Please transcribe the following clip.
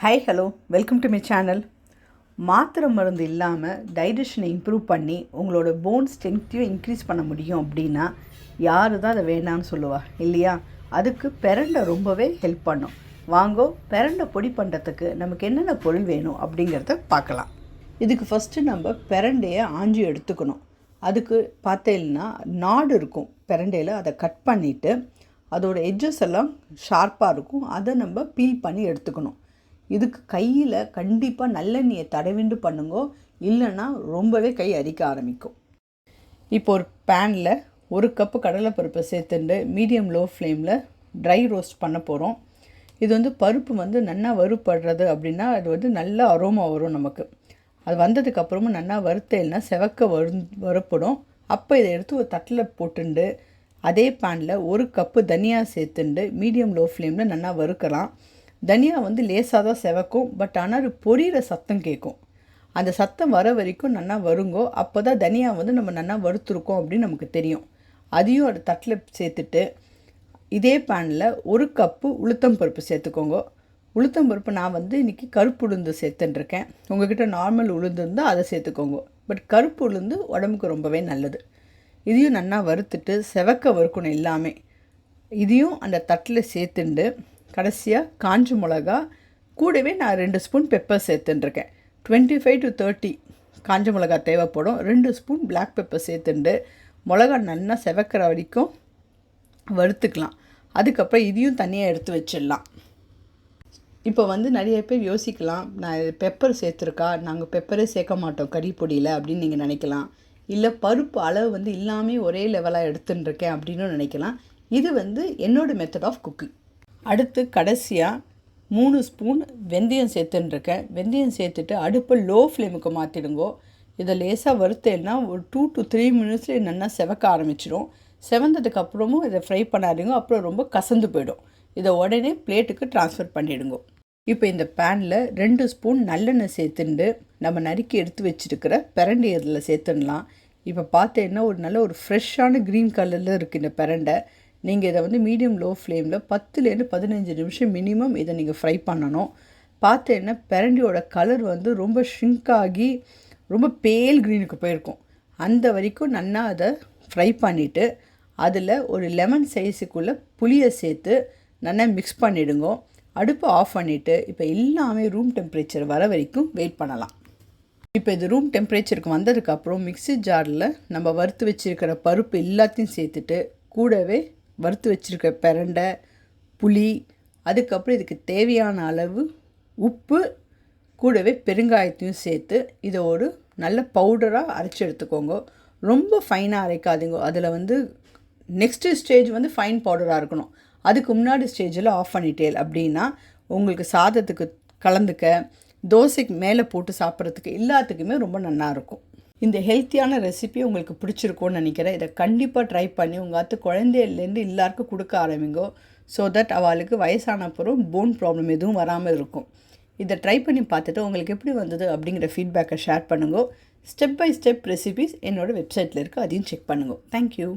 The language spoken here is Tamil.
Hi hello welcome to my channel. மாத்திரை மருந்து இல்லாமல் டைஜஷனை இம்ப்ரூவ் பண்ணி உங்களோட போன் ஸ்ட்ரென்த்தையும் இன்க்ரீஸ் பண்ண முடியும் அப்படின்னா யார் தான் அதை வேணான்னு சொல்லுவா இல்லையா? அதுக்கு பிரண்டை ரொம்பவே ஹெல்ப் பண்ணும். வாங்கோ, பிரண்டை பொடி பண்ணுறதுக்கு நமக்கு என்னென்ன பொருள் வேணும் அப்படிங்கிறத பார்க்கலாம். இதுக்கு ஃபஸ்ட்டு நம்ம பிரண்டையை ஆஞ்சி எடுத்துக்கணும். அதுக்கு பார்த்தேன்னா நாடு இருக்கும் பிரண்டையில், அதை கட் பண்ணிவிட்டு அதோடய எட்ஜஸ் எல்லாம் ஷார்ப்பாக இருக்கும், அதை நம்ம பீல் பண்ணி எடுத்துக்கணும். இதுக்கு கையில் கண்டிப்பாக நல்லெண்ணெயை தடவிண்டு பண்ணுங்கோ, இல்லைன்னா ரொம்பவே கை அரிக்க ஆரம்பிக்கும். இப்போ ஒரு பேனில் 1 கப்பு கடலைப்பருப்பை சேர்த்துட்டு மீடியம் லோ ஃப்ளேமில் ட்ரை ரோஸ்ட் பண்ண போகிறோம். இது பருப்பு நல்லா வறுப்படுறது அப்படின்னா அது நல்ல அரோமா வரும் நமக்கு. அது வந்ததுக்கப்புறமும் நல்லா வறுத்தேல்னா செவக்க வறுப்படும். அப்போ இதை எடுத்து ஒரு தட்டில் போட்டுண்டு அதே பேனில் 1 கப்பு தனியா சேர்த்துண்டு மீடியம் லோ ஃப்ளேமில் நல்லா வறுக்கலாம். தனியா லேசாக தான் செவக்கும், பட் ஆனால் பொரியிற சத்தம் கேட்கும். அந்த சத்தம் வர வரைக்கும் நல்லா வருங்கோ. அப்போ தான் தனியா நம்ம நல்லா வறுத்துருக்கோம் அப்படின்னு நமக்கு தெரியும். அதையும் ஒரு தட்டில் சேர்த்துட்டு இதே பேனில் 1 கப்பு உளுத்தம்பருப்பு சேர்த்துக்கோங்க. உளுத்தம்பருப்பு நான் இன்றைக்கி கருப்பு உளுந்து சேர்த்துட்டுருக்கேன். உங்கள்கிட்ட நார்மல் உளுந்து இருந்தால் அதை சேர்த்துக்கோங்க. பட் கருப்பு உளுந்து உடம்புக்கு ரொம்பவே நல்லது. இதையும் நல்லா வறுத்துட்டு செவக்க வறுக்கணும் எல்லாமே. இதையும் அந்த தட்டில் சேர்த்துண்டு கடைசியாக காஞ்ச மிளகா கூடவே நான் 2 ஸ்பூன் பெப்பர் சேர்த்துட்டுருக்கேன். 25 to 30 காஞ்ச மிளகா தேவைப்படும். 2 ஸ்பூன் பிளாக் பெப்பர் சேர்த்துண்டு மிளகா நல்லா செவக்கிற வரைக்கும் வறுத்துக்கலாம். அதுக்கப்புறம் இதையும் தனியாக எடுத்து வச்சிடலாம். இப்போ நிறைய பேர் யோசிக்கலாம், நான் பெப்பர் சேர்த்துருக்கா, நாங்கள் பெப்பரே சேர்க்க மாட்டோம் கறி பொடியில் அப்படின்னு நீங்கள் நினைக்கலாம். இல்லை பருப்பு அளவு இல்லாமல் ஒரே லெவலாக எடுத்துட்டுருக்கேன் அப்படின்னு நினைக்கலாம். இது என்னோடய மெத்தட் ஆஃப் குக்கிங். அடுத்து கடைசியாக 3 ஸ்பூன் வெந்தயம் சேர்த்துட்டுருக்கேன். வெந்தயம் சேர்த்துட்டு அடுப்பை லோ ஃப்ளேமுக்கு மாற்றிடுங்கோ. இதை லேசாக வறுத்தேன்னா ஒரு 2 to 3 மினிட்ஸில் நல்லா செவக்க ஆரம்பிச்சிடும். செவந்ததுக்கப்புறமும் இதை ஃப்ரை பண்ணாதீங்க, அப்புறம் ரொம்ப கசந்து போயிடும். இதை உடனே பிளேட்டுக்கு ட்ரான்ஸ்ஃபர் பண்ணிவிடுங்க. இப்போ இந்த பேனில் 2 ஸ்பூன் நல்லெண்ணெய் சேர்த்துண்டு நம்ம நறுக்கி எடுத்து வச்சுருக்கிற பிரண்டை இதில் சேர்த்துடலாம். இப்போ பார்த்தேன்னா ஒரு ஃப்ரெஷ்ஷான க்ரீன் கலரில் இருக்குது இந்த பிரண்டை. நீங்கள் இதை மீடியம் லோ ஃப்ளேமில் 10லேருந்து 15 நிமிஷம் மினிமம் இதை நீங்கள் ஃப்ரை பண்ணணும். பார்த்தேன்னா பிரண்டியோட கலர் ரொம்ப ஷ்ரிங்க் ஆகி ரொம்ப பேல் க்ரீனுக்கு போயிருக்கும். அந்த வரைக்கும் நல்லா அதை ஃப்ரை பண்ணிவிட்டு அதில் ஒரு லெமன் சைஸுக்குள்ளே புளியை சேர்த்து நல்லா மிக்ஸ் பண்ணிவிடுங்க. அடுப்பை ஆஃப் பண்ணிவிட்டு இப்போ எல்லாமே ரூம் டெம்பரேச்சர் வர வரைக்கும் வெயிட் பண்ணலாம். இப்போ இது ரூம் டெம்பரேச்சருக்கு வந்ததுக்கப்புறம் மிக்ஸி ஜாரில் நம்ம வறுத்து வச்சுருக்கிற பருப்பு எல்லாத்தையும் சேர்த்துட்டு கூடவே வறுத்து வச்சுருக்க பிரண்டை, புளி, அதுக்கப்புறம் இதுக்கு தேவையான அளவு உப்பு, கூடவே பெருங்காயத்தையும் சேர்த்து இதை ஒரு நல்ல பவுடராக அரைச்சி எடுத்துக்கோங்க. ரொம்ப ஃபைனாக அரைக்காதீங்க. அதில் நெக்ஸ்ட்டு ஸ்டேஜ் ஃபைன் பவுடராக இருக்கணும். அதுக்கு முன்னாடி ஸ்டேஜில் ஆஃப் பண்ணிட்டேல் அப்படின்னா உங்களுக்கு சாதத்துக்கு கலந்துக்க, தோசைக்கு மேலே போட்டு சாப்பிட்றதுக்கு எல்லாத்துக்குமே ரொம்ப நல்லாயிருக்கும். இந்த ஹெல்த்தியான ரெசிபி உங்களுக்கு பிடிச்சிருக்கோன்னு நினைக்கிறேன். இதை கண்டிப்பாக ட்ரை பண்ணி உங்கள் குழந்தையிலேருந்து எல்லாருக்கும் கொடுக்க ஆரம்பிங்கோ. ஸோ தட் அவளுக்கு வயசான அப்புறம் போன் ப்ராப்ளம் எதுவும் வராமல் இருக்கும். இதை ட்ரை பண்ணி பார்த்துட்டு உங்களுக்கு எப்படி வந்தது அப்படிங்கிற ஃபீட்பேக்கை ஷேர் பண்ணுங்க. ஸ்டெப் பை ஸ்டெப் ரெசிபிஸ் என்னோடய வெப்சைட்டில் இருக்குது, அதையும் செக் பண்ணுங்க. தேங்க்யூ.